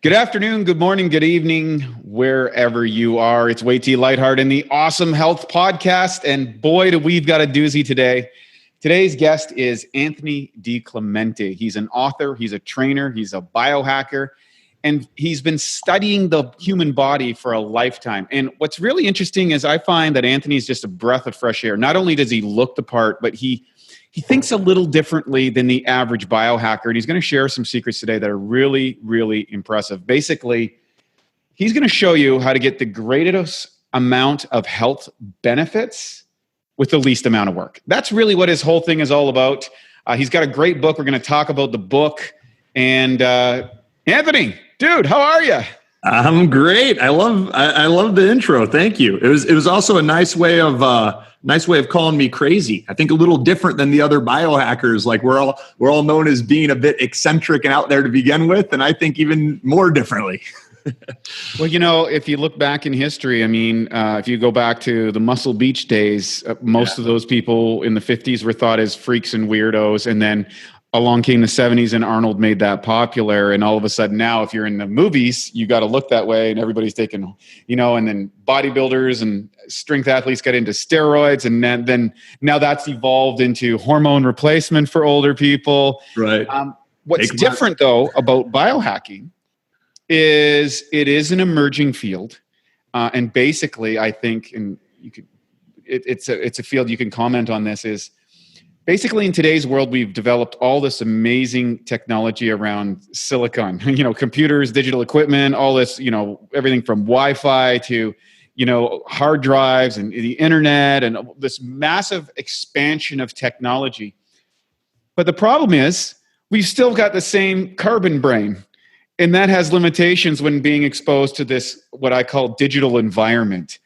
Good afternoon, good morning, good evening, wherever you are. It's Way T Lightheart in the Awesome Health podcast. And boy, we've got a doozy today. Today's guest is Anthony DiClementi. He's an author, he's a trainer, he's a biohacker, and he's been studying the human body for a lifetime. And what's really interesting is I find that Anthony's just a breath of fresh air. Not only does he look the part, but he thinks a little differently than the average biohacker. And he's going to share some secrets today that are really, really impressive. Basically, he's going to show you how to get the greatest amount of health benefits with the least amount of work. That's really what his whole thing is all about. He's got a great book. We're going to talk about the book. And Anthony, dude, how are you? I'm great. I love the intro. Thank you. It was also a nice way of calling me crazy. I think a little different than the other biohackers. Like we're all known as being a bit eccentric and out there to begin with, and I think even more differently. Well, if you look back in history, if you go back to the Muscle Beach days, most of those people in the 50s were thought as freaks and weirdos, and then along came the 70s and Arnold made that popular. And all of a sudden now, if you're in the movies, you got to look that way and everybody's taking, and then bodybuilders and strength athletes got into steroids. And then now that's evolved into hormone replacement for older people. Right. What's different though about biohacking is it is an emerging field. And basically I think, and it's a field you can comment on this is, basically, in today's world, we've developed all this amazing technology around silicon, computers, digital equipment, all this, everything from Wi-Fi to, hard drives and the internet and this massive expansion of technology. But the problem is we've still got the same carbon brain, and that has limitations when being exposed to this, what I call digital environment.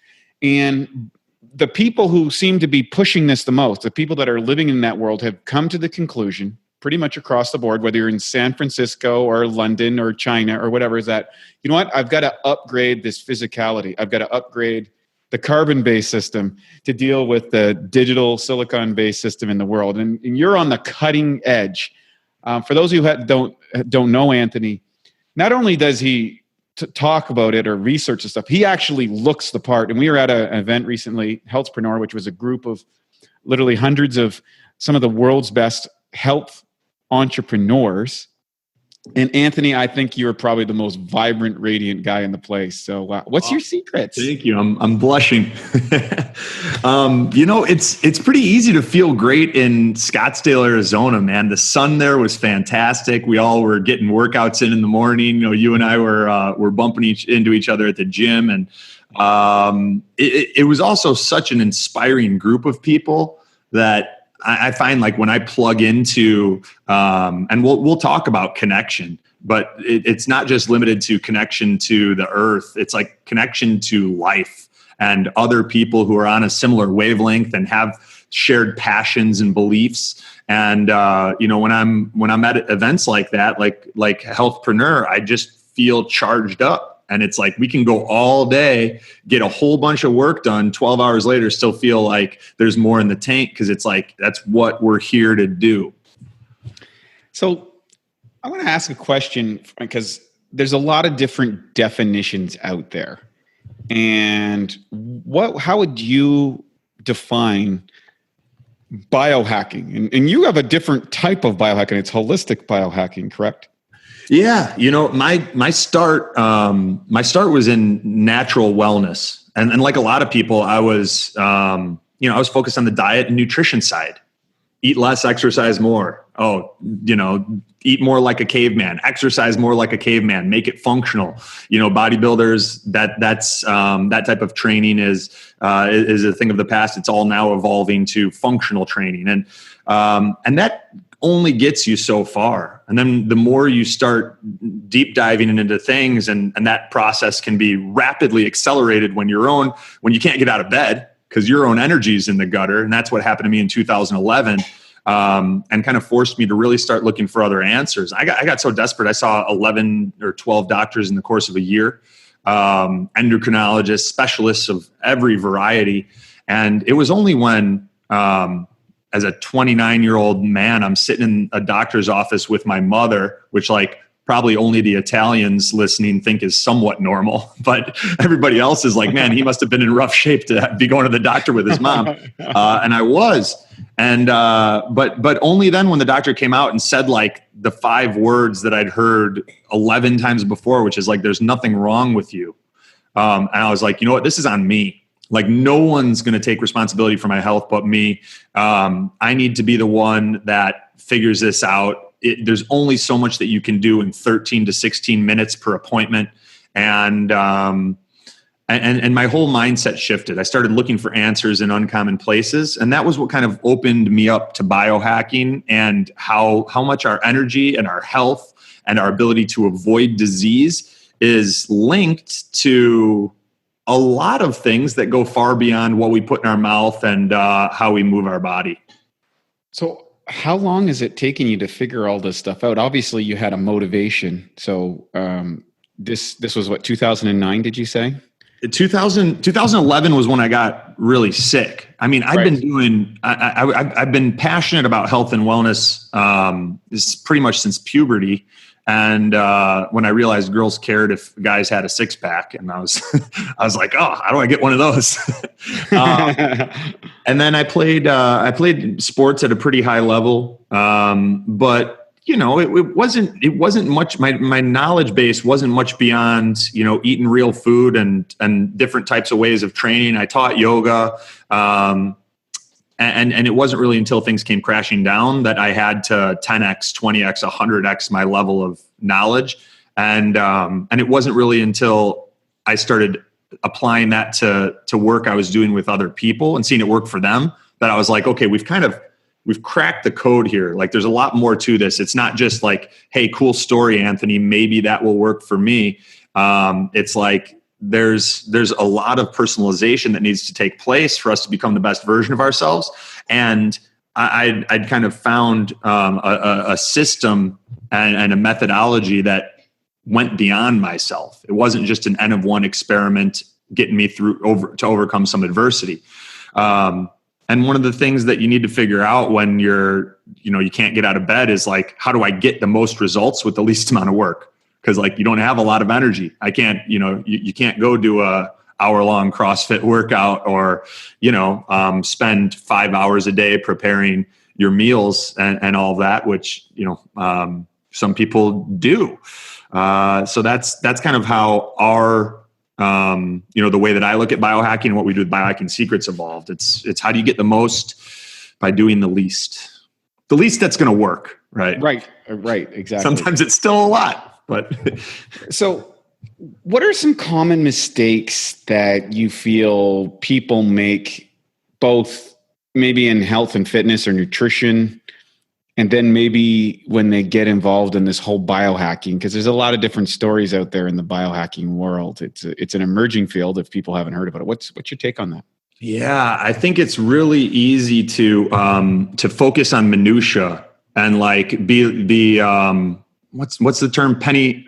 And the people who seem to be pushing this the most, the people that are living in that world, have come to the conclusion pretty much across the board, whether you're in San Francisco or London or China or whatever, is that, you know what, I've got to upgrade this physicality. I've got to upgrade the carbon-based system to deal with the digital silicon-based system in the world. And you're on the cutting edge. For those who don't know Anthony, not only does he talk about it or research the stuff, he actually looks the part. And we were at an event recently, Healthpreneur, which was a group of literally hundreds of some of the world's best health entrepreneurs. And Anthony, I think you're probably the most vibrant, radiant guy in the place. So what's your secrets? Thank you. I'm blushing. It's pretty easy to feel great in Scottsdale, Arizona, man. The sun there was fantastic. We all were getting workouts in the morning. You and I were bumping into each other at the gym. And it was also such an inspiring group of people that I find, like, when I plug into, and we'll talk about connection, but it's not just limited to connection to the earth. It's like connection to life and other people who are on a similar wavelength and have shared passions and beliefs. And, when I'm at events like that, like Healthpreneur, I just feel charged up. And it's like we can go all day, get a whole bunch of work done, 12 hours later, still feel like there's more in the tank, because it's like that's what we're here to do. So I want to ask a question, because there's a lot of different definitions out there. And how would you define biohacking? And you have a different type of biohacking. It's holistic biohacking, correct? Yeah. My start was in natural wellness. And like a lot of people, I was focused on the diet and nutrition side. Eat less, exercise more. Eat more like a caveman, exercise more like a caveman, make it functional. Bodybuilders, that's that type of training is a thing of the past. It's all now evolving to functional training. And that only gets you so far. And then the more you start deep diving into things, and that process can be rapidly accelerated when you can't get out of bed because your own energy is in the gutter. And that's what happened to me in 2011. And kind of forced me to really start looking for other answers. I got so desperate. I saw 11 or 12 doctors in the course of a year, endocrinologists, specialists of every variety. And it was only when, as a 29-year-old man, I'm sitting in a doctor's office with my mother, which, like, probably only the Italians listening think is somewhat normal, but everybody else is like, man, he must have been in rough shape to be going to the doctor with his mom. And I was. And, but only then when the doctor came out and said like the 5 words that I'd heard 11 times before, which is like, there's nothing wrong with you. And I was like, you know what, this is on me. Like no one's going to take responsibility for my health but me. I need to be the one that figures this out. There's only so much that you can do in 13 to 16 minutes per appointment. And my whole mindset shifted. I started looking for answers in uncommon places. And that was what kind of opened me up to biohacking and how much our energy and our health and our ability to avoid disease is linked to a lot of things that go far beyond what we put in our mouth and how we move our body. So how long has it taken you to figure all this stuff out? Obviously you had a motivation. So this was what, 2009, did you say? 2011 was when I got really sick. I mean, I've been passionate about health and wellness this pretty much since puberty. And when I realized girls cared if guys had a 6-pack, and I was like, oh, how do I get one of those? And then I played sports at a pretty high level, but you know, it wasn't much. My knowledge base wasn't much beyond, you know, eating real food and different types of ways of training. I taught yoga. And it wasn't really until things came crashing down that I had to 10x, 20x, 100x my level of knowledge. And it wasn't really until I started applying that to work I was doing with other people and seeing it work for them that I was like, okay, we've cracked the code here. Like there's a lot more to this. It's not just like, hey, cool story, Anthony, maybe that will work for me. It's like, there's a lot of personalization that needs to take place for us to become the best version of ourselves. And I'd kind of found a system and a methodology that went beyond myself. It wasn't just an N of 1 experiment getting me to overcome some adversity. And one of the things that you need to figure out when you can't get out of bed is like, how do I get the most results with the least amount of work? Because like you don't have a lot of energy. I can't, you can't go do a hour-long CrossFit workout or, spend 5 hours a day preparing your meals and all that, which, some people do. So that's kind of how our, the way that I look at biohacking and what we do with Biohacking Secrets evolved. It's how do you get the most by doing the least that's going to work. Right. Right. Exactly. Sometimes it's still a lot. But so what are some common mistakes that you feel people make both maybe in health and fitness or nutrition, and then maybe when they get involved in this whole biohacking? Because there's a lot of different stories out there in the biohacking world. It's an emerging field if people haven't heard about it. What's your take on that? Yeah, I think it's really easy to focus on minutia and like be what's the term? Penny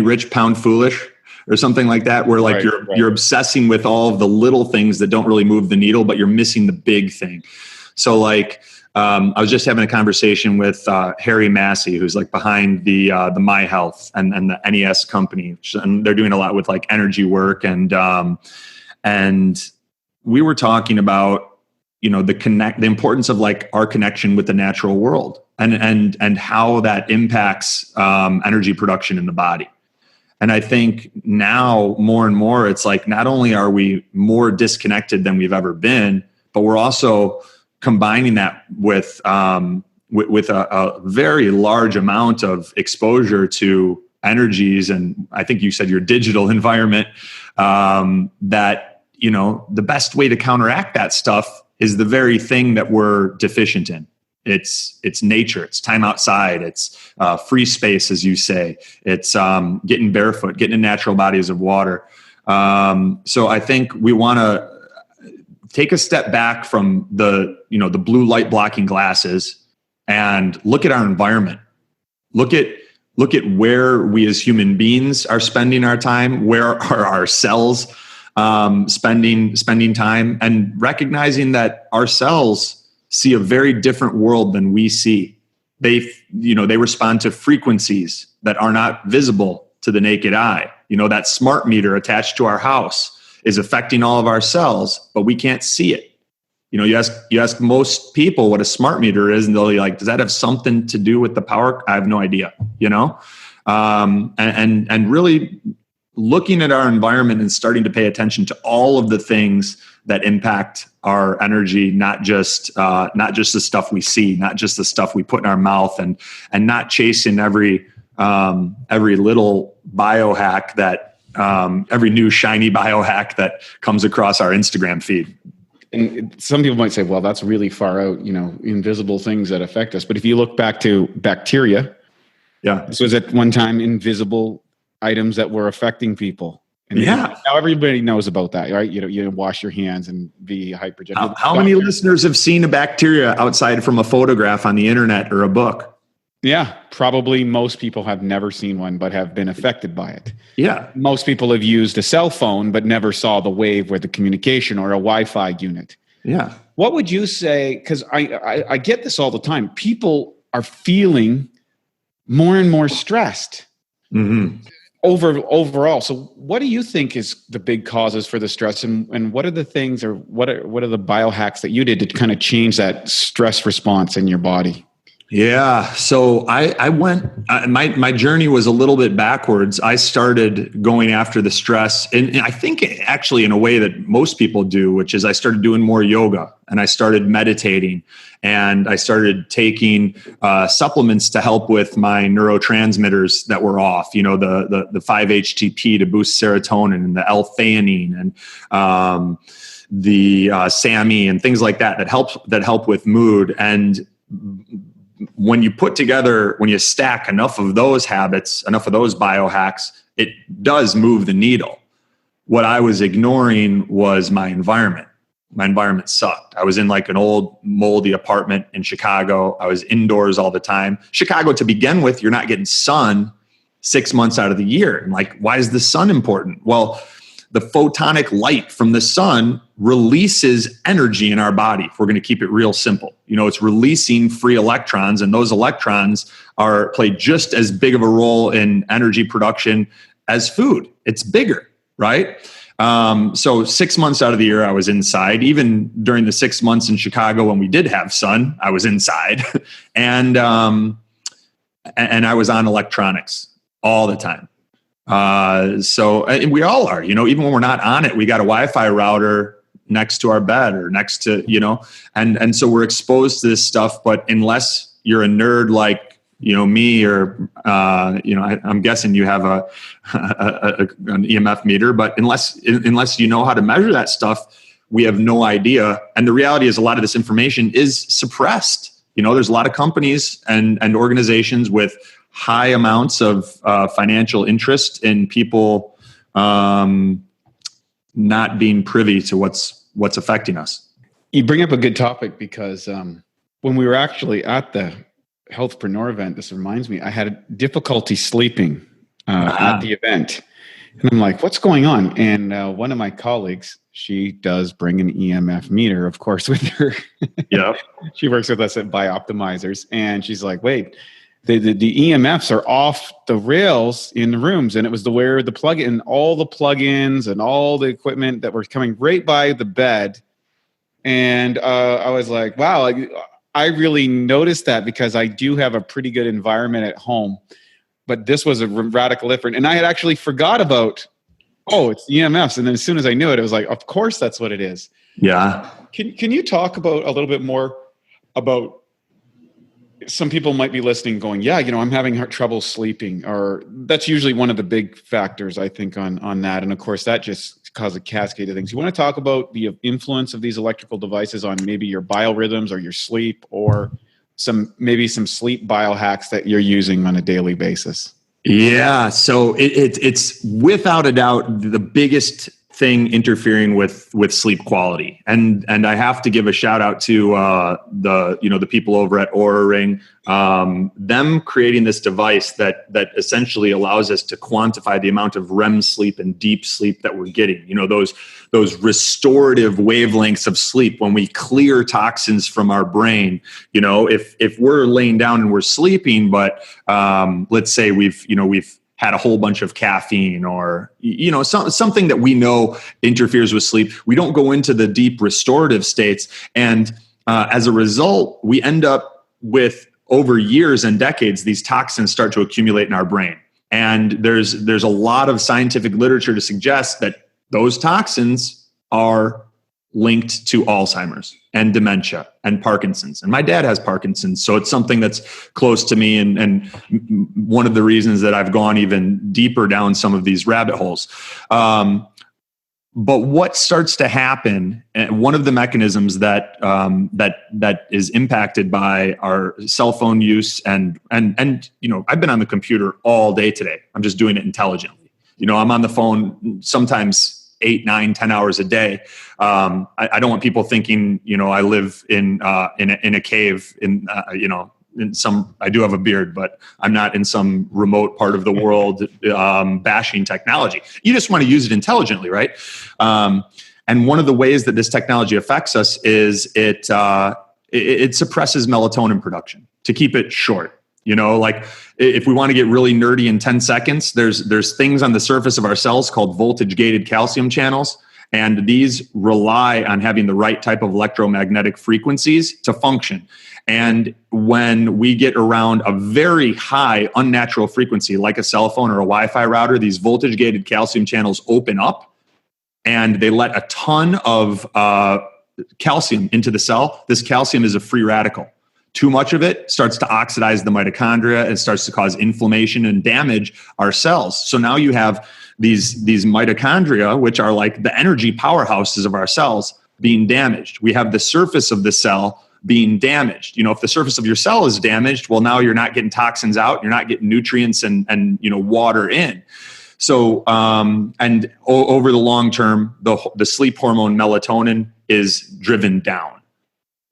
rich, pound foolish, or something like that, where like you're obsessing with all of the little things that don't really move the needle, but you're missing the big thing. So like, I was just having a conversation with Harry Massey, who's like behind the My Health and the NES company, and they're doing a lot with like energy work, and we were talking about the importance of like our connection with the natural world and how that impacts energy production in the body. And I think now more and more, it's like, not only are we more disconnected than we've ever been, but we're also combining that with a very large amount of exposure to energies. And I think you said your digital environment, that, the best way to counteract that stuff is the very thing that we're deficient in. It's nature. It's time outside. It's free space, as you say. It's getting barefoot, getting in natural bodies of water. So I think we want to take a step back from the blue light blocking glasses and look at our environment. Look at where we as human beings are spending our time. Where are our cells spending time, and recognizing that our cells see a very different world than we see. They respond to frequencies that are not visible to the naked eye. That smart meter attached to our house is affecting all of our cells, but we can't see it. You ask most people what a smart meter is, and they'll be like, does that have something to do with the power? I have no idea, and really looking at our environment and starting to pay attention to all of the things that impact our energy, not just the stuff we see, not just the stuff we put in our mouth, and not chasing every little biohack that every new shiny biohack that comes across our Instagram feed. And some people might say, well, that's really far out, invisible things that affect us. But if you look back to bacteria, this was at one time invisible items that were affecting people. And now everybody knows about that, right? You wash your hands and be hypergenic. How many listeners have seen a bacteria outside from a photograph on the internet or a book? Yeah, probably most people have never seen one, but have been affected by it. Yeah. Most people have used a cell phone, but never saw the wave with the communication or a Wi-Fi unit. Yeah. What would you say? Because I get this all the time. People are feeling more and more stressed overall. So what do you think is the big causes for the stress, and what are the things, or what are the biohacks that you did to kind of change that stress response in your body? Yeah. So I went, my journey was a little bit backwards. I started going after the stress, and I think actually in a way that most people do, which is I started doing more yoga, and I started meditating, and I started taking supplements to help with my neurotransmitters that were off, the 5-HTP to boost serotonin, and the L-theanine, and the SAMe, and things like that help with mood. And when you stack enough of those habits, enough of those biohacks, it does move the needle. What I was ignoring was my environment. My environment sucked. I was in like an old moldy apartment in Chicago. I was indoors all the time. Chicago, to begin with, you're not getting sun 6 months out of the year. And like, why is the sun important? Well, the photonic light from the sun releases energy in our body. If we're going to keep it real simple, it's releasing free electrons, and those electrons play just as big of a role in energy production as food. It's bigger, right? So 6 months out of the year, I was inside. Even during the 6 months in Chicago when we did have sun, I was inside, and I was on electronics all the time. So we all are, even when we're not on it, we got a Wi-Fi router next to our bed or next to, and so we're exposed to this stuff. But unless you're a nerd like, me, or, I'm guessing you have an EMF meter, but unless you know how to measure that stuff, we have no idea. And the reality is a lot of this information is suppressed. There's a lot of companies and organizations with high amounts of financial interest in people not being privy to what's affecting us. You bring up a good topic, because when we were actually at the Healthpreneur event, this reminds me, I had difficulty sleeping at the event. And I'm like, what's going on? And one of my colleagues, she does bring an EMF meter, of course, with her. Yeah. She works with us at BiOptimizers. And she's like, wait, the EMFs are off the rails in the rooms. And it was where the plug-in, all the plugins and all the equipment that were coming right by the bed. And I was like, wow, I really noticed that, because I do have a pretty good environment at home. But this was a radical different. And I had actually forgot about, it's EMFs. And then as soon as I knew it, it was like, of course, that's what it is. Yeah. Can you talk about a little bit more about, some people might be listening going, yeah, I'm having trouble sleeping, or that's usually one of the big factors, I think, on that. And of course, that just causes a cascade of things. You want to talk about the influence of these electrical devices on maybe your biorhythms or your sleep, or some sleep biohacks that you're using on a daily basis? Yeah. So it's without a doubt the biggest thing interfering with sleep quality. And I have to give a shout out to the people over at Oura Ring, them creating this device that essentially allows us to quantify the amount of REM sleep and deep sleep that we're getting. Those restorative wavelengths of sleep when we clear toxins from our brain. If we're laying down and we're sleeping, but let's say we've had a whole bunch of caffeine or, something that we know interferes with sleep. We don't go into the deep restorative states. And as a result, we end up with, over years and decades, these toxins start to accumulate in our brain. And there's a lot of scientific literature to suggest that those toxins are linked to Alzheimer's and dementia and Parkinson's. And my dad has Parkinson's, so it's something that's close to me, and one of the reasons that I've gone even deeper down some of these rabbit holes. But what starts to happen, and one of the mechanisms that is impacted by our cell phone use, and I've been on the computer all day today. I'm just doing it intelligently. I'm on the phone sometimes 8, 9, 10 hours a day. I don't want people thinking, I live in a cave in some, I do have a beard, but I'm not in some remote part of the world bashing technology. You just want to use it intelligently, right? And one of the ways that this technology affects us is it suppresses melatonin production, to keep it short. Like if we want to get really nerdy in 10 seconds, there's things on the surface of our cells called voltage gated calcium channels. And these rely on having the right type of electromagnetic frequencies to function. And when we get around a very high unnatural frequency, like a cell phone or a Wi-Fi router, these voltage gated calcium channels open up and they let a ton of calcium into the cell. This calcium is a free radical. Too much of it starts to oxidize the mitochondria. It starts to cause inflammation and damage our cells. So now you have these mitochondria, which are like the energy powerhouses of our cells, being damaged. We have the surface of the cell being damaged. If the surface of your cell is damaged, well, now you're not getting toxins out, you're not getting nutrients and water in. So, and over the long term, the sleep hormone melatonin is driven down.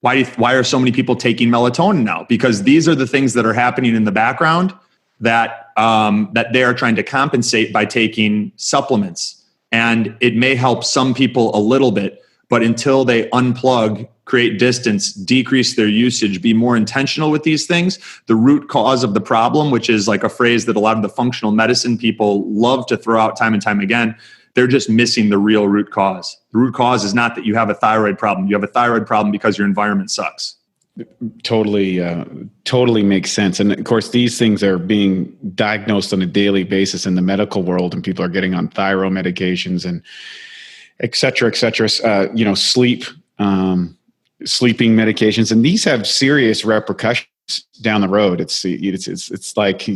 Why are so many people taking melatonin now? Because these are the things that are happening in the background that they are trying to compensate by taking supplements. And it may help some people a little bit, but until they unplug, create distance, decrease their usage, be more intentional with these things, the root cause of the problem, which is like a phrase that a lot of the functional medicine people love to throw out time and time again, they're just missing the real root cause. The root cause is not that you have a thyroid problem. You have a thyroid problem because your environment sucks. Totally makes sense. And of course, these things are being diagnosed on a daily basis in the medical world, and people are getting on thyroid medications and et cetera, sleeping medications. And these have serious repercussions down the road. It's like,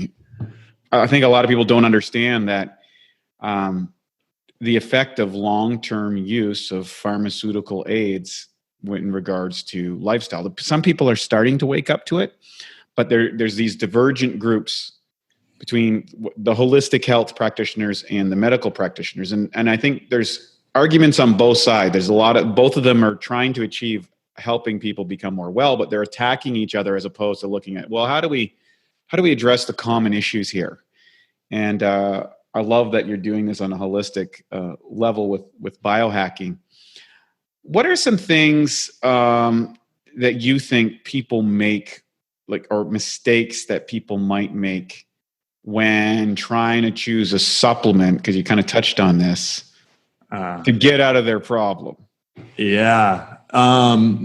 I think a lot of people don't understand that, the effect of long-term use of pharmaceutical aids in regards to lifestyle. Some people are starting to wake up to it, but there's these divergent groups between the holistic health practitioners and the medical practitioners. And I think there's arguments on both sides. There's both of them are trying to achieve helping people become more well, but they're attacking each other as opposed to looking at, well, how do we address the common issues here? And I love that you're doing this on a holistic level with biohacking. What are some things that you think people make, or mistakes that people might make when trying to choose a supplement, because you kind of touched on this, to get out of their problem? Yeah.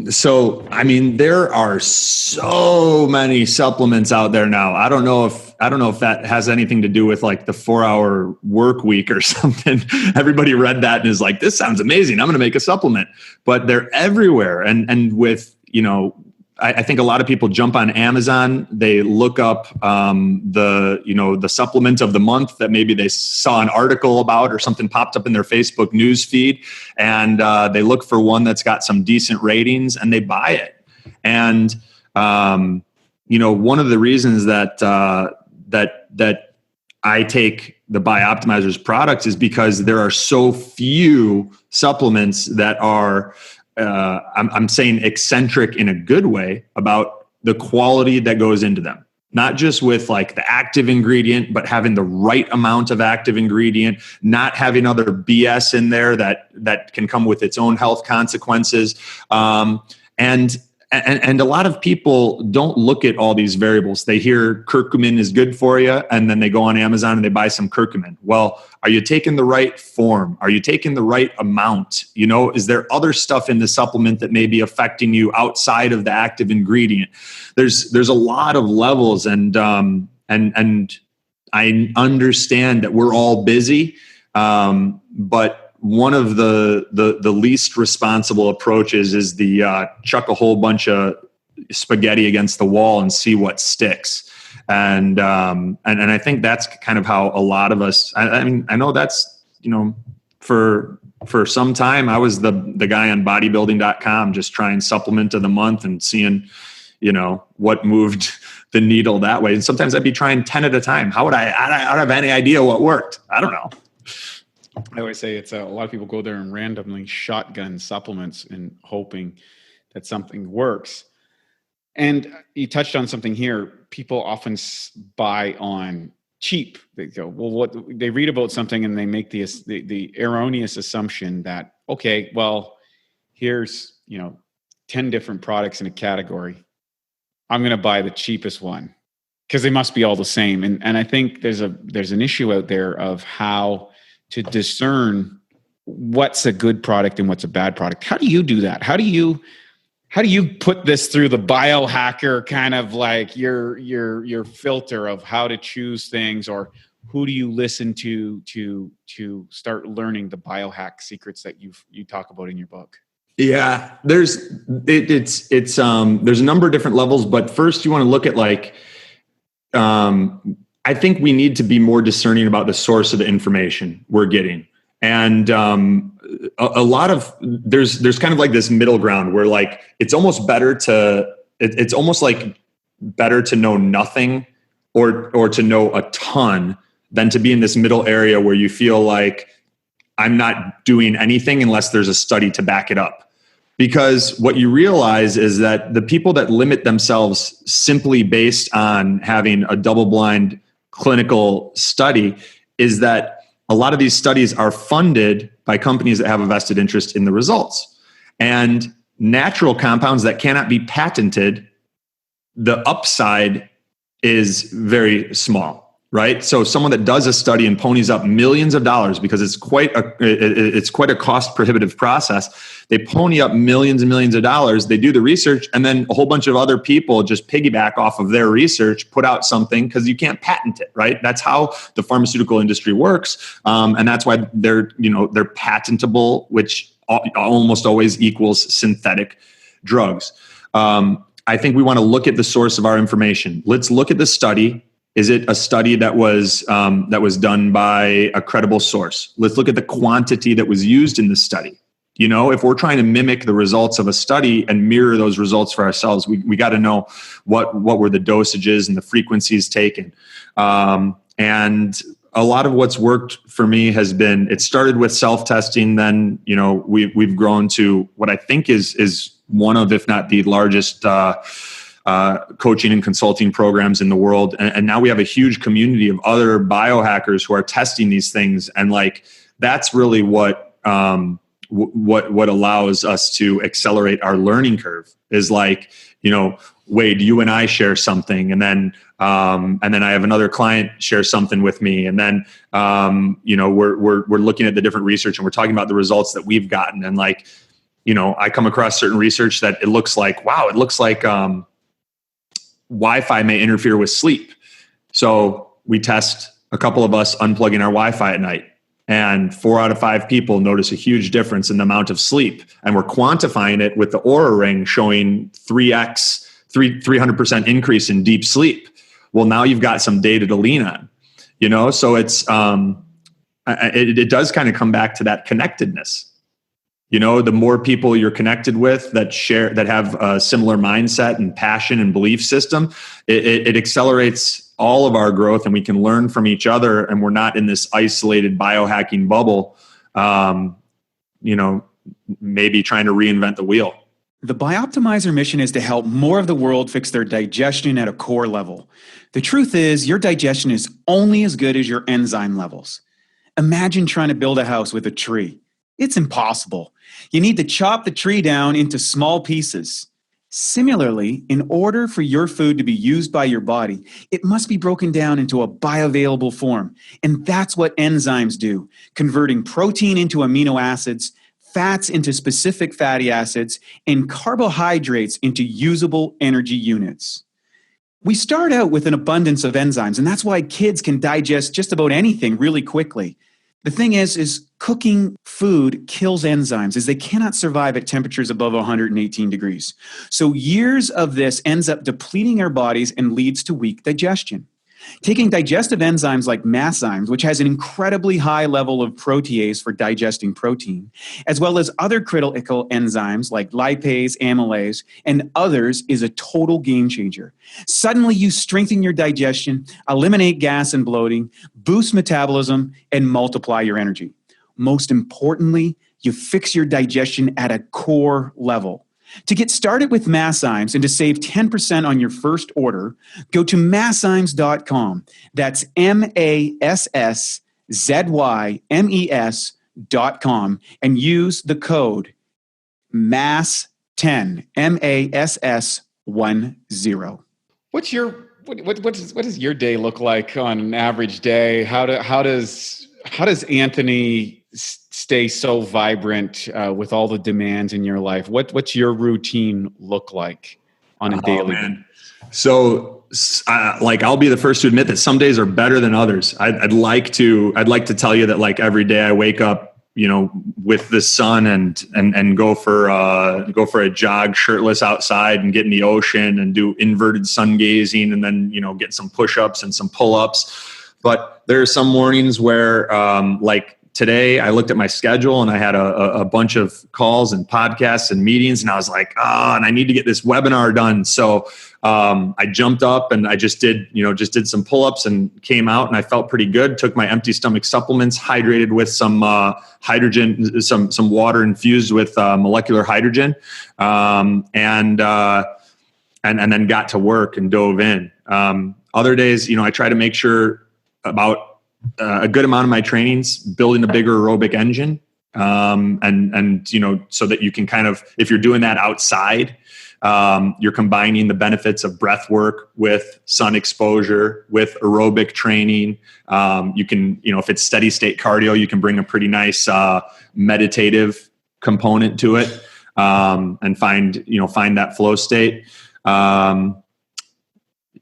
So, I mean, there are so many supplements out there now. I don't know if that has anything to do with like the 4-hour work week or something. Everybody read that and is like, this sounds amazing. I'm going to make a supplement, but they're everywhere. And with, I think a lot of people jump on Amazon. They look up the supplement of the month that maybe they saw an article about or something popped up in their Facebook news feed, and they look for one that's got some decent ratings and they buy it. And one of the reasons that I take the BiOptimizers products is because there are so few supplements that are, I'm saying eccentric in a good way about the quality that goes into them. Not just with like the active ingredient, but having the right amount of active ingredient, not having other BS in there that can come with its own health consequences. And a lot of people don't look at all these variables. They hear curcumin is good for you, and then they go on Amazon and they buy some curcumin. Well, are you taking the right form? Are you taking the right amount? You know, is there other stuff in the supplement that may be affecting you outside of the active ingredient? There's a lot of levels, and I understand that we're all busy, but one of the least responsible approaches is the chuck a whole bunch of spaghetti against the wall and see what sticks. And I think that's kind of how a lot of us, I mean, I know that's, you know, for some time I was the guy on bodybuilding.com just trying supplement of the month and seeing, you know, what moved the needle that way. And sometimes I'd be trying 10 at a time. How would I don't have any idea what worked. I don't know. I always say it's a lot of people go there and randomly shotgun supplements and hoping that something works. And you touched on something here. People often buy on cheap. They go, well, what they read about something and they make the erroneous assumption that, okay, well, here's, you know, 10 different products in a category. I'm going to buy the cheapest one because they must be all the same. And I think there's an issue out there of how to discern what's a good product and what's a bad product. How do you do that? How do you put this through the biohacker kind of like your filter of how to choose things, or who do you listen to start learning the biohack secrets that you talk about in your book? Yeah, there's a number of different levels, but first you want to look at like, I think we need to be more discerning about the source of the information we're getting. And a lot of there's kind of like this middle ground where like it's almost better it's almost like better to know nothing or to know a ton than to be in this middle area where you feel like I'm not doing anything unless there's a study to back it up. Because what you realize is that the people that limit themselves simply based on having a double-blind clinical study is that a lot of these studies are funded by companies that have a vested interest in the results. And natural compounds that cannot be patented, the upside is very small, right? So someone that does a study and ponies up millions of dollars because it's quite a cost prohibitive process. They pony up millions and millions of dollars. They do the research, and then a whole bunch of other people just piggyback off of their research, put out something because you can't patent it, right? That's how the pharmaceutical industry works, and that's why they're patentable, which almost always equals synthetic drugs. I think we want to look at the source of our information. Let's look at the study. Is it a study that was done by a credible source? Let's look at the quantity that was used in the study. You know, if we're trying to mimic the results of a study and mirror those results for ourselves, we got to know what were the dosages and the frequencies taken. And a lot of what's worked for me has been, it started with self-testing. Then, you know, we've grown to what I think is one of, if not the largest, coaching and consulting programs in the world. And now we have a huge community of other biohackers who are testing these things. And like, that's really what allows us to accelerate our learning curve is like, you know, Wade, you and I share something, and then I have another client share something with me, and then you know, we're looking at the different research and we're talking about the results that we've gotten. And like, you know, I come across certain research that it looks like Wi-Fi may interfere with sleep. So we test a couple of us unplugging our Wi-Fi at night, and 4 out of 5 people notice a huge difference in the amount of sleep. And we're quantifying it with the Oura Ring showing 300% increase in deep sleep. Well, now you've got some data to lean on, you know? So it's, it does kind of come back to that connectedness. You know, the more people you're connected with that have a similar mindset and passion and belief system, it accelerates all of our growth, and we can learn from each other, and we're not in this isolated biohacking bubble, maybe trying to reinvent the wheel. The Bioptimizer mission is to help more of the world fix their digestion at a core level. The truth is, your digestion is only as good as your enzyme levels. Imagine trying to build a house with a tree. It's impossible. You need to chop the tree down into small pieces. Similarly, in order for your food to be used by your body, it must be broken down into a bioavailable form. And that's what enzymes do, converting protein into amino acids, fats into specific fatty acids, and carbohydrates into usable energy units. We start out with an abundance of enzymes, and that's why kids can digest just about anything really quickly. The thing is cooking food kills enzymes, as they cannot survive at temperatures above 118 degrees. So years of this ends up depleting our bodies and leads to weak digestion. Taking digestive enzymes like masszymes, which has an incredibly high level of protease for digesting protein, as well as other critical enzymes like lipase, amylase, and others, is a total game changer. Suddenly you strengthen your digestion, eliminate gas and bloating, boost metabolism, and multiply your energy. Most importantly, you fix your digestion at a core level. To get started with Masszymes and to save 10% on your first order, go to masszymes.com. That's MASSZYMES.com and use the code MASS10, MASS10. What does your day look like on an average day? How does Anthony stay so vibrant with all the demands in your life? What's your routine look like on a daily basis? So, I'll be the first to admit that some days are better than others. I'd like to tell you that like every day I wake up, with the sun and go for a jog shirtless outside and get in the ocean and do inverted sun gazing and then, get some push-ups and some pull-ups. But there are some mornings where, like today, I looked at my schedule and I had a bunch of calls and podcasts and meetings, and I was like, and I need to get this webinar done. So I jumped up and I just did some pull-ups and came out, and I felt pretty good. Took my empty stomach supplements, hydrated with some hydrogen, some water infused with molecular hydrogen, and then got to work and dove in. Other days, I try to make sure about a good amount of my trainings building a bigger aerobic engine, and so that you can kind of, if you're doing that outside, you're combining the benefits of breath work with sun exposure with aerobic training. You can, if it's steady state cardio, you can bring a pretty nice meditative component to it, and find that flow state.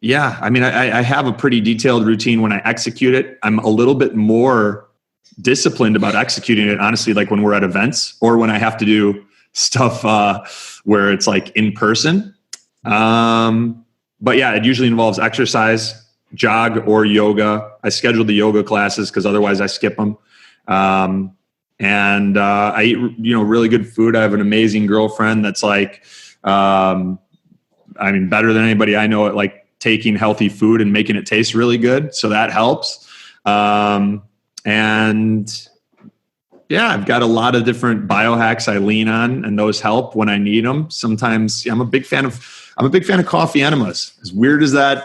Yeah, I mean, I have a pretty detailed routine when I execute it. I'm a little bit more disciplined about executing it, honestly, like when we're at events or when I have to do stuff where it's like in person. But yeah, it usually involves exercise, jog, or yoga. I schedule the yoga classes because otherwise I skip them. And I eat, really good food. I have an amazing girlfriend that's like, better than anybody I know at like taking healthy food and making it taste really good. So that helps. And yeah, I've got a lot of different biohacks I lean on, and those help when I need them. Sometimes I'm a big fan of coffee enemas. As weird as that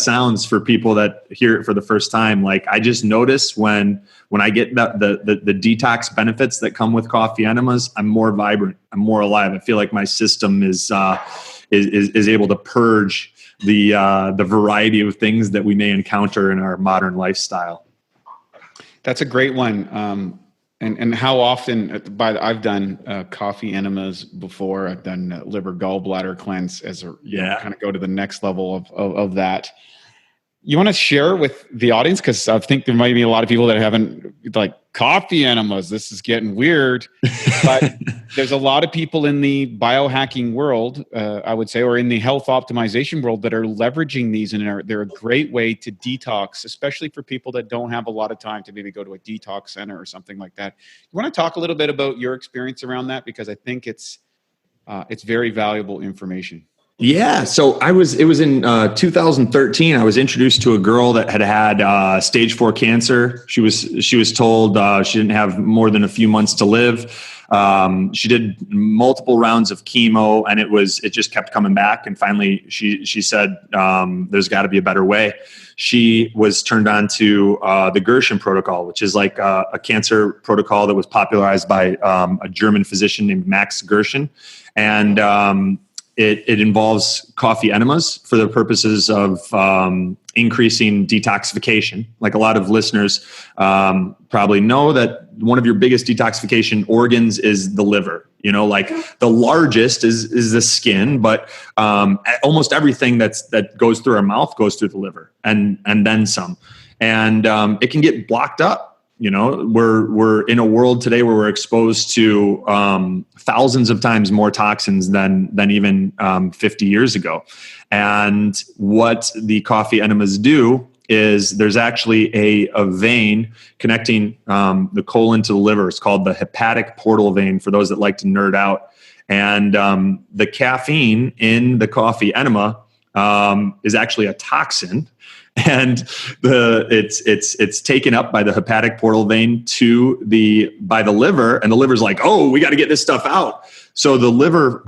sounds for people that hear it for the first time, like I just notice when I get the detox benefits that come with coffee enemas, I'm more vibrant, I'm more alive. I feel like my system is able to purge the variety of things that we may encounter in our modern lifestyle. That's a great one. And how often I've done coffee enemas before. I've done liver gallbladder cleanse as kind of go to the next level of that. You want to share with the audience? Because I think there might be a lot of people that haven't, like, coffee enemas. This is getting weird. But there's a lot of people in the biohacking world, I would say, or in the health optimization world that are leveraging these. And they're a great way to detox, especially for people that don't have a lot of time to maybe go to a detox center or something like that. You want to talk a little bit about your experience around that? Because I think it's very valuable information. Yeah. So it was in 2013. I was introduced to a girl that had stage 4 cancer. She was told she didn't have more than a few months to live. She did multiple rounds of chemo, and it just kept coming back. And finally, she said, "There's got to be a better way." She was turned on to the Gershon protocol, which is like a cancer protocol that was popularized by a German physician named Max Gershon, and it involves coffee enemas for the purposes of increasing detoxification. Like a lot of listeners probably know that one of your biggest detoxification organs is the liver. You know, like the largest is the skin, but almost everything that goes through our mouth goes through the liver and then some. And it can get blocked up. You know, we're in a world today where we're exposed to thousands of times more toxins than even 50 years ago. And what the coffee enemas do is there's actually a vein connecting the colon to the liver. It's called the hepatic portal vein, for those that like to nerd out. And the caffeine in the coffee enema is actually a toxin. And it's taken up by the hepatic portal vein by the liver, and the liver's like, oh, we got to get this stuff out. So the liver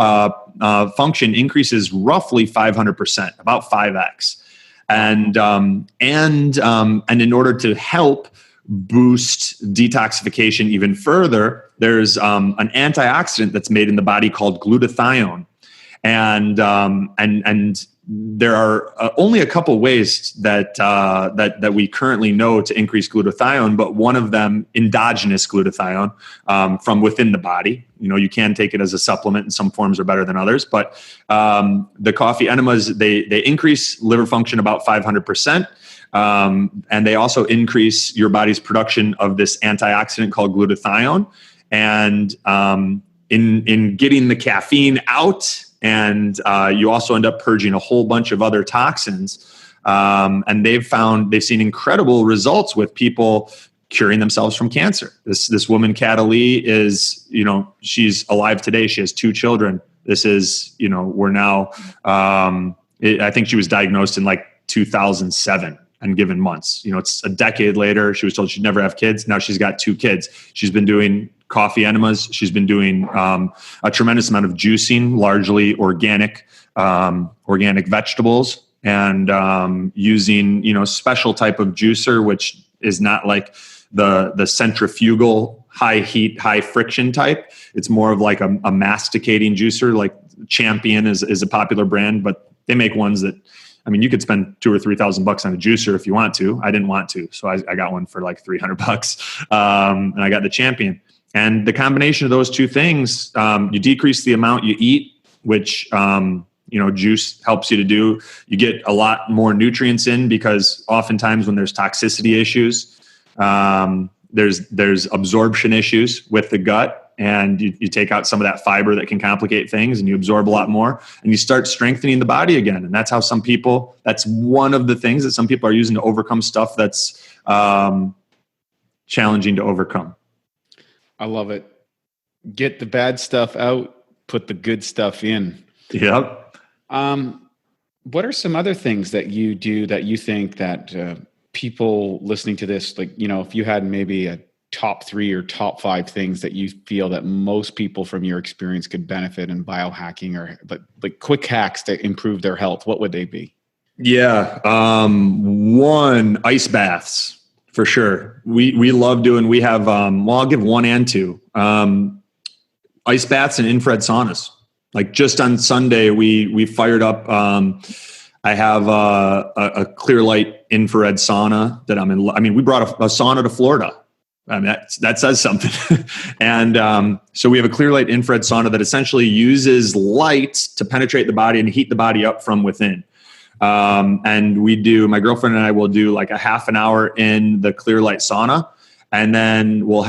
function increases roughly 500%, about 5x, and in order to help boost detoxification even further, there's an antioxidant that's made in the body called glutathione, and there are only a couple ways that we currently know to increase glutathione, but one of them, endogenous glutathione from within the body. You know, you can take it as a supplement, and some forms are better than others. But the coffee enemas, they increase liver function about 500%, and they also increase your body's production of this antioxidant called glutathione. And in getting the caffeine out, and you also end up purging a whole bunch of other toxins. And they've seen incredible results with people curing themselves from cancer. This woman, Catalee, is, you know, she's alive today. She has 2 children. This is, you know, we're now, I think she was diagnosed in like 2007 and given months. You know, it's a decade later. She was told she'd never have kids. Now she's got 2 kids. She's been doing coffee enemas. She's been doing a tremendous amount of juicing, largely organic vegetables, and using, you know, special type of juicer, which is not like the centrifugal high heat, high friction type. It's more of like a masticating juicer. Like Champion is a popular brand, but they make ones that, I mean, you could spend $2,000 or $3,000 on a juicer if you want to. I didn't want to, so I got one for like $300, and I got the Champion. And the combination of those 2 things, you decrease the amount you eat, which you know, juice helps you to do. You get a lot more nutrients in, because oftentimes when there's toxicity issues, there's absorption issues with the gut, and you take out some of that fiber that can complicate things, and you absorb a lot more, and you start strengthening the body again. And that's how that's one of the things that some people are using to overcome stuff that's challenging to overcome. I love it. Get the bad stuff out, put the good stuff in. Yep. What are some other things that you do that you think that people listening to this, like, you know, if you had maybe a top 3 or top 5 things that you feel that most people from your experience could benefit in biohacking, or but like quick hacks to improve their health, what would they be? Yeah. One, ice baths. For sure. We love doing, we have, well, I'll give 1 and 2, ice baths and infrared saunas. Like just on Sunday, we fired up, I have a clear light infrared sauna that I'm in. I mean, we brought a sauna to Florida. I mean, that says something. And so we have a clear light infrared sauna that essentially uses light to penetrate the body and heat the body up from within. And my girlfriend and I will do like a half an hour in the clear light sauna. And then we'll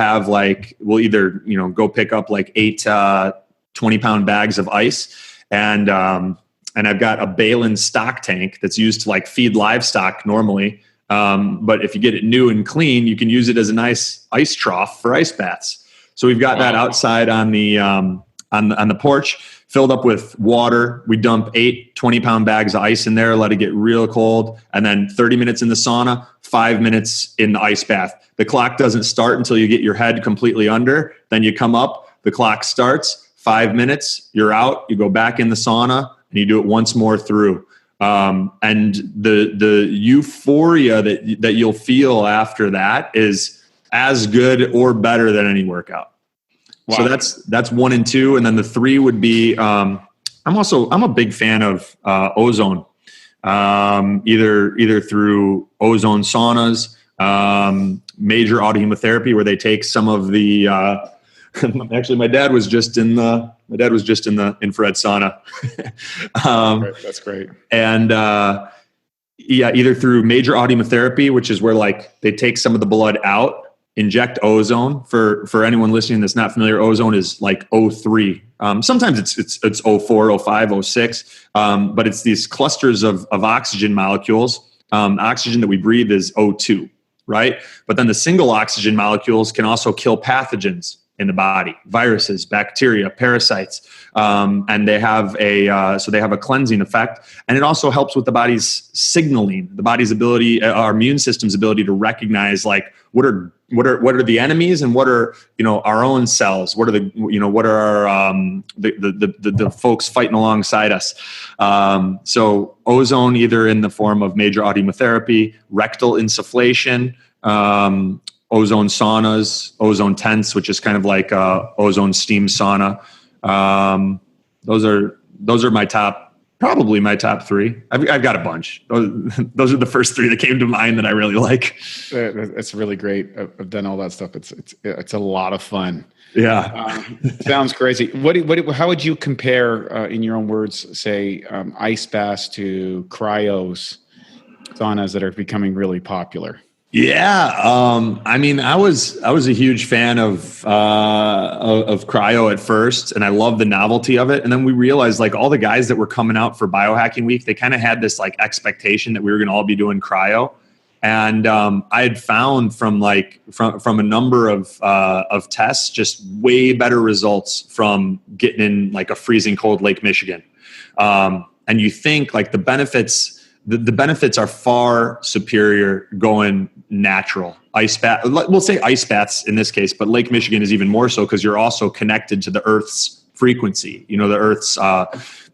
either, you know, go pick up like 8 20-pound bags of ice. And I've got a Balin stock tank that's used to like feed livestock normally. But if you get it new and clean, you can use it as a nice ice trough for ice baths. So we've got that outside on the porch. filled up with water. We dump 8 20-pound bags of ice in there, let it get real cold, and then 30 minutes in the sauna, 5 minutes in the ice bath. The clock doesn't start until you get your head completely under. Then you come up, the clock starts, 5 minutes, you're out, you go back in the sauna, and you do it once more through. And the euphoria that you'll feel after that is as good or better than any workout. Wow. So that's 1 and 2. And then the 3 would be, I'm a big fan of, ozone, either through ozone saunas, major autohemotherapy, where they take some of the, actually my dad was just in the infrared sauna. That's great. And, either through major autohemotherapy, which is where like they take some of the blood out, inject ozone. For anyone listening that's not familiar, ozone is like O3. Sometimes it's O4, O5, O6, but it's these clusters of oxygen molecules. Oxygen that we breathe is O2, right? But then the single oxygen molecules can also kill pathogens in the body, viruses, bacteria, parasites, and they have a cleansing effect, and it also helps with the body's signaling, the body's ability, our immune system's ability to recognize like what are the enemies and what are our own cells, what are the folks fighting alongside us. So ozone, either in the form of major autohemotherapy, rectal insufflation, ozone saunas, ozone tents, which is kind of like ozone steam sauna. Those are probably my top 3. I've got a bunch. Those are the first 3 that came to mind that I really like. That's really great. I've done all that stuff. It's a lot of fun. Yeah. Sounds crazy. How would you compare, in your own words, say, ice baths to cryos, saunas that are becoming really popular? Yeah. I was a huge fan of cryo at first, and I loved the novelty of it. And then we realized like all the guys that were coming out for Biohacking Week, they kind of had this like expectation that we were going to all be doing cryo. And, I had found from a number of tests, just way better results from getting in like a freezing cold Lake Michigan. And you think like the benefits are far superior going natural. Ice bath, we'll say ice baths in this case, but Lake Michigan is even more so because you're also connected to the Earth's frequency, the Earth's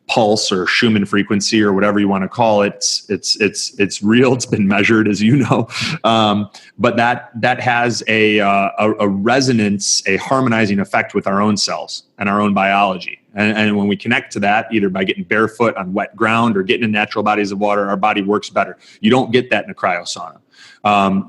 pulse or Schumann frequency or whatever you want to call it. It's real. It's been measured, as you know. But that has a resonance, a harmonizing effect with our own cells and our own biology. And when we connect to that, either by getting barefoot on wet ground or getting in natural bodies of water, our body works better. You don't get that in a cryo sauna.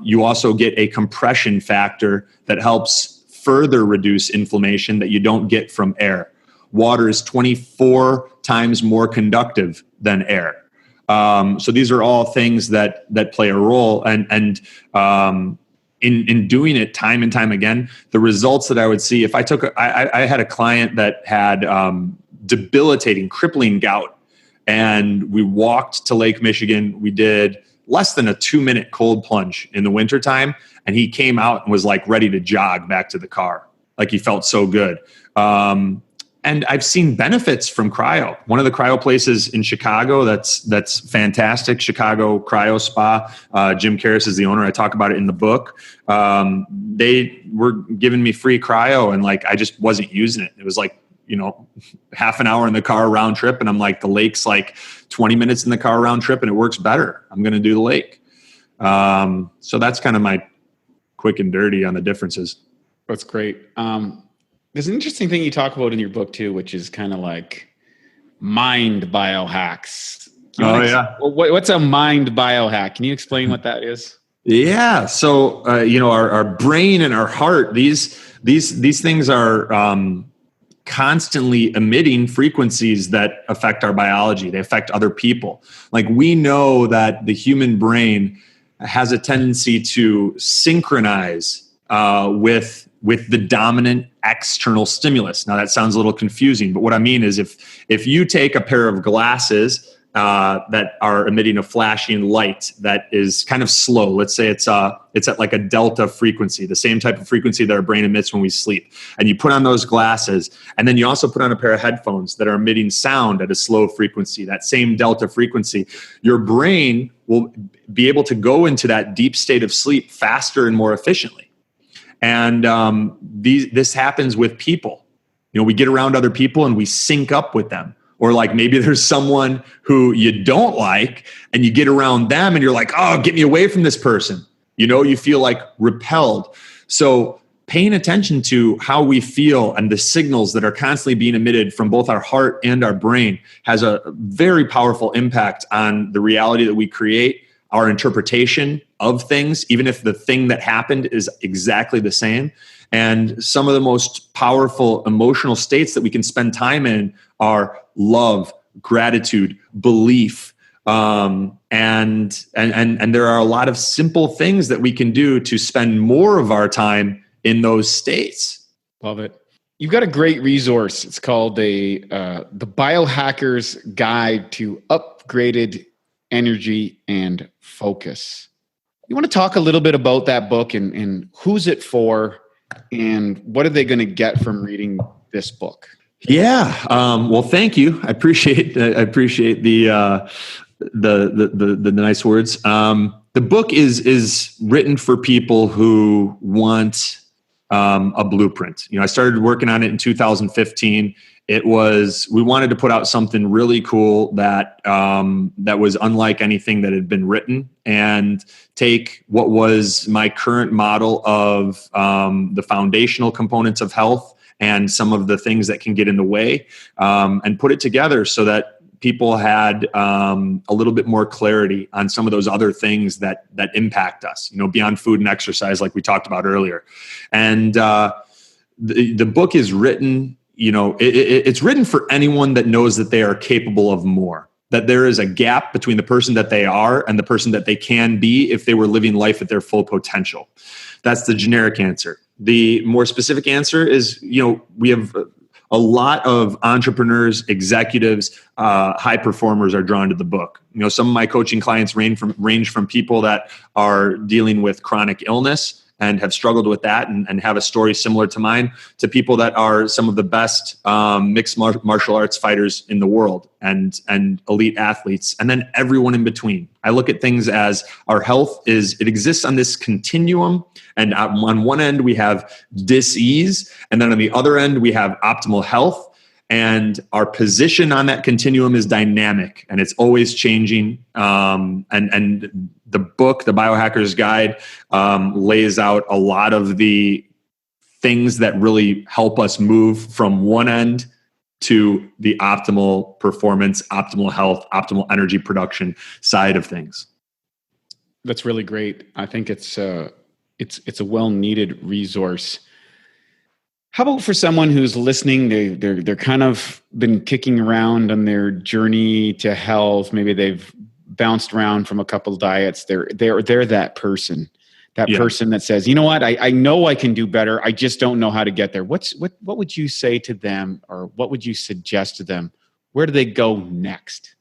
You also get a compression factor that helps further reduce inflammation that you don't get from air. Water is 24 times more conductive than air. So these are all things that play a role. And in doing it time and time again, the results that I would see if I had a client that had debilitating, crippling gout, and we walked to Lake Michigan. We did less than a 2-minute cold plunge in the wintertime, and he came out and was like ready to jog back to the car. Like he felt so good. And I've seen benefits from cryo. One of the cryo places in Chicago that's fantastic, Chicago Cryo Spa. Jim Karras is the owner. I talk about it in the book. They were giving me free cryo, and like I just wasn't using it. It was like half an hour in the car round trip, and I'm like, the lake's like 20 minutes in the car round trip, and it works better. I'm going to do the lake. So that's kind of my quick and dirty on the differences. That's great. There's an interesting thing you talk about in your book too, which is kind of like mind biohacks. Yeah. What's a mind biohack? Can you explain what that is? Yeah. So, our brain and our heart, these things are constantly emitting frequencies that affect our biology. They affect other people. Like we know that the human brain has a tendency to synchronize with the dominant external stimulus. Now that sounds a little confusing, but what I mean is if you take a pair of glasses that are emitting a flashing light that is kind of slow. Let's say it's at like a delta frequency, the same type of frequency that our brain emits when we sleep. And you put on those glasses, and then you also put on a pair of headphones that are emitting sound at a slow frequency, that same delta frequency. Your brain will be able to go into that deep state of sleep faster and more efficiently. And this happens with people. We get around other people and we sync up with them. Or like maybe there's someone who you don't like and you get around them and you're like, oh, get me away from this person. You feel like repelled. So paying attention to how we feel and the signals that are constantly being emitted from both our heart and our brain has a very powerful impact on the reality that we create, our interpretation of things, even if the thing that happened is exactly the same. And some of the most powerful emotional states that we can spend time in are love, gratitude, belief. And there are a lot of simple things that we can do to spend more of our time in those states. Love it. You've got a great resource. It's called the Biohackers Guide to Upgraded Energy and Focus. You want to talk a little bit about that book and who's it for and what are they going to get from reading this book? Yeah. Well, thank you. I appreciate the nice words. The book is written for people who want a blueprint. I started working on it in 2015. We wanted to put out something really cool that was unlike anything that had been written, and take what was my current model of the foundational components of health and some of the things that can get in the way, and put it together so that people had a little bit more clarity on some of those other things that impact us, beyond food and exercise, like we talked about earlier. And the book is written, it's written for anyone that knows that they are capable of more, that there is a gap between the person that they are and the person that they can be if they were living life at their full potential. That's the generic answer. The more specific answer is, we have a lot of entrepreneurs, executives, high performers are drawn to the book. Some of my coaching clients range from people that are dealing with chronic illness and have struggled with that and have a story similar to mine, to people that are some of the best mixed martial arts fighters in the world and elite athletes, and then everyone in between. I look at things as our health it exists on this continuum, and on one end we have dis-ease, and then on the other end we have optimal health. And our position on that continuum is dynamic and it's always changing. And the book, the Biohackers Guide, lays out a lot of the things that really help us move from one end to the optimal performance, optimal health, optimal energy production side of things. That's really great. I think it's a well-needed resource. How about for someone who's listening, they're kind of been kicking around on their journey to health. Maybe they've bounced around from a couple of diets. They're that person, person that says, you know what, I know I can do better. I just don't know how to get there. What would you say to them, or what would you suggest to them? Where do they go next?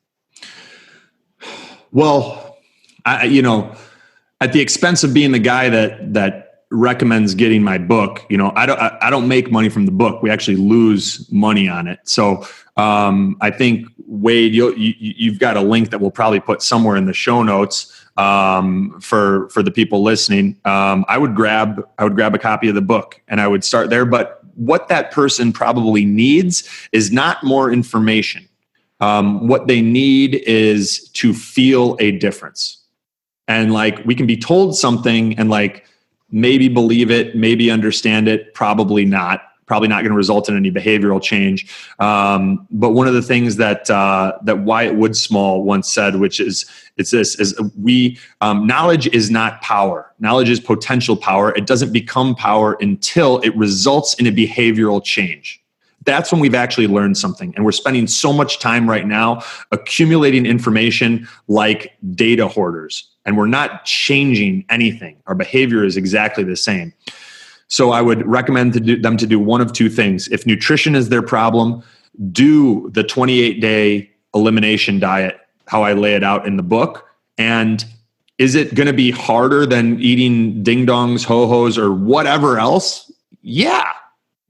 Well, at the expense of being the guy that recommends getting my book, I don't make money from the book. We actually lose money on it. So I think, Wade, you've got a link that we'll probably put somewhere in the show notes for the people listening. I would grab a copy of the book and I would start there. But what that person probably needs is not more information. What they need is to feel a difference. And we can be told something and maybe believe it, maybe understand it, probably not going to result in any behavioral change. But one of the things that Wyatt Woodsmall once said, which is knowledge is not power. Knowledge is potential power. It doesn't become power until it results in a behavioral change. That's when we've actually learned something. And we're spending so much time right now accumulating information like data hoarders. And we're not changing anything. Our behavior is exactly the same. So I would recommend them to do one of two things. If nutrition is their problem, do the 28-day elimination diet how I lay it out in the book. And is it going to be harder than eating ding dongs, ho-hos, or whatever else? Yeah.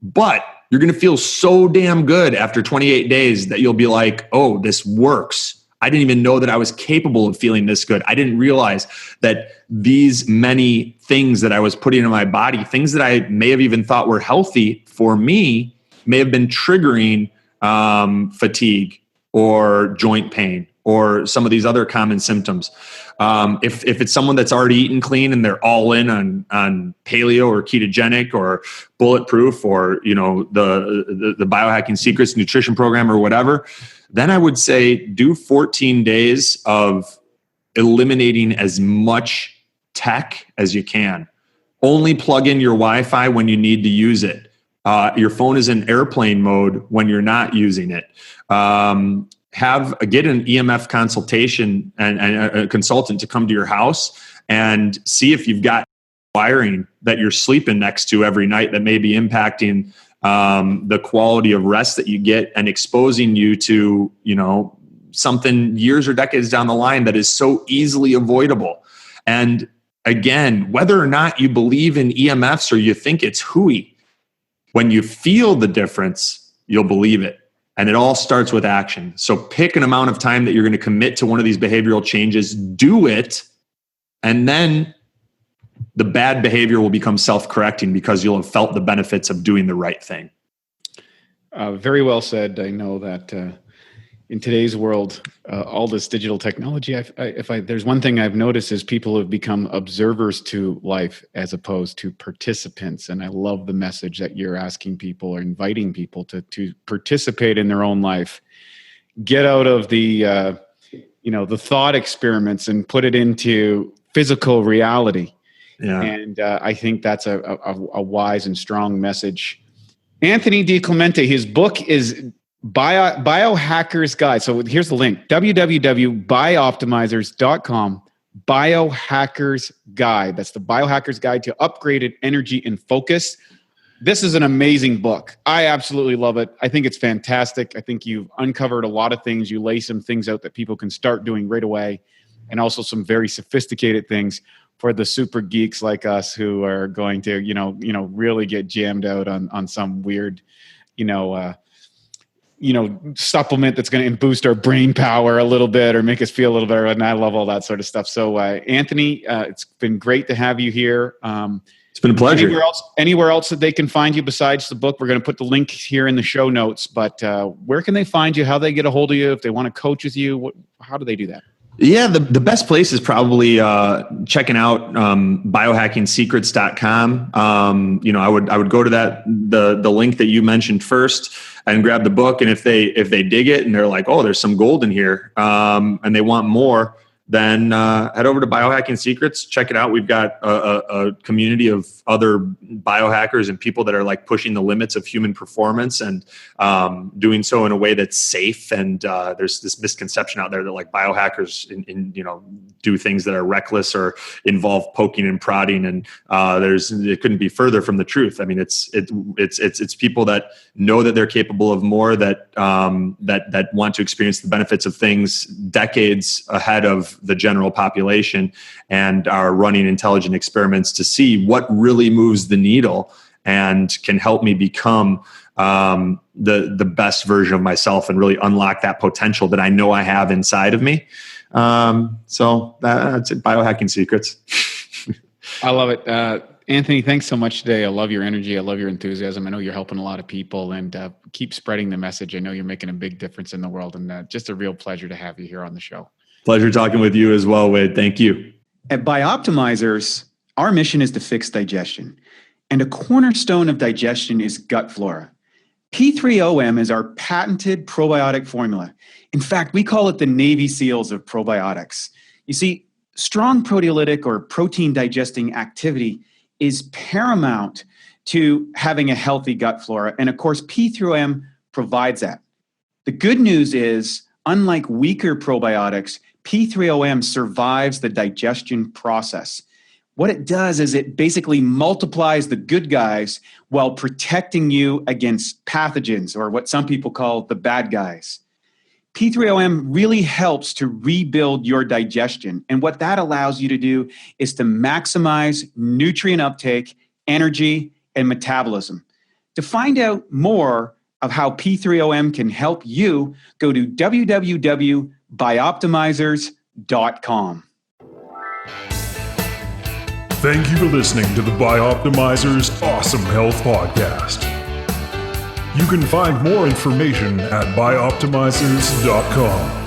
But you're going to feel so damn good after 28 days that you'll be like, oh, this works. I didn't even know that I was capable of feeling this good. I didn't realize that these many things that I was putting in my body, things that I may have even thought were healthy for me, may have been triggering fatigue or joint pain or some of these other common symptoms. If it's someone that's already eaten clean and they're all in on paleo or ketogenic or bulletproof or, you know, the Biohacking Secrets nutrition program or whatever, then I would say do 14 days of eliminating as much tech as you can. Only plug in your Wi-Fi when you need to use it. Your phone is in airplane mode when you're not using it. Get an EMF consultation and a consultant to come to your house and see if you've got wiring that you're sleeping next to every night that may be impacting the quality of rest that you get and exposing you to, you know, something years or decades down the line that is so easily avoidable. And again, whether or not you believe in EMFs or you think it's hooey, when you feel the difference, you'll believe it. And it all starts with action. So pick an amount of time that you're going to commit to one of these behavioral changes, do it, and then the bad behavior will become self-correcting because you'll have felt the benefits of doing the right thing. Very well said. I know that in today's world, all this digital technology, there's one thing I've noticed is people have become observers to life as opposed to participants. And I love the message that you're asking people or inviting people to participate in their own life. Get out of the thought experiments and put it into physical reality. Yeah. And I think that's a wise and strong message. Anthony DiClementi, his book is Biohackers Guide. So here's the link, www.biooptimizers.com, Biohackers Guide. That's the Biohackers Guide to Upgraded Energy and Focus. This is an amazing book. I absolutely love it. I think it's fantastic. I think you've uncovered a lot of things. You lay some things out that people can start doing right away, and also some very sophisticated things for the super geeks like us who are going to, really get jammed out on some weird, supplement that's going to boost our brain power a little bit or make us feel a little better. And I love all that sort of stuff. So, Anthony, it's been great to have you here. It's been a pleasure. Anywhere else that they can find you besides the book? We're going to put the link here in the show notes, but where can they find you? How they get a hold of you? If they want to coach with you, how do they do that? Yeah, the best place is probably checking out biohackingsecrets.com. I would go to the link that you mentioned first and grab the book. And if they dig it and they're like, oh, there's some gold in here, and they want more, then head over to Biohacking Secrets, check it out. We've got a community of other biohackers and people that are like pushing the limits of human performance and doing so in a way that's safe. And there's this misconception out there that like biohackers do things that are reckless or involve poking and prodding. And it couldn't be further from the truth. I mean, it's people that know that they're capable of more, that want to experience the benefits of things decades ahead of the general population, and are running intelligent experiments to see what really moves the needle and can help me become the best version of myself and really unlock that potential that I know I have inside of me. So that's it, Biohacking Secrets. I love it. Anthony, thanks so much today. I love your energy. I love your enthusiasm. I know you're helping a lot of people, and keep spreading the message. I know you're making a big difference in the world, and just a real pleasure to have you here on the show. Pleasure talking with you as well, Wade. Thank you. At Biooptimizers, our mission is to fix digestion. And a cornerstone of digestion is gut flora. P3OM is our patented probiotic formula. In fact, we call it the Navy SEALs of probiotics. You see, strong proteolytic or protein digesting activity is paramount to having a healthy gut flora. And of course, P3OM provides that. The good news is, unlike weaker probiotics, P3OM survives the digestion process. What it does is it basically multiplies the good guys while protecting you against pathogens, or what some people call the bad guys. P3OM really helps to rebuild your digestion. And what that allows you to do is to maximize nutrient uptake, energy, and metabolism. To find out more of how P3OM can help you, go to www.biooptimizers.com. Thank you for listening to the Biooptimizers Awesome Health Podcast. You can find more information at biooptimizers.com.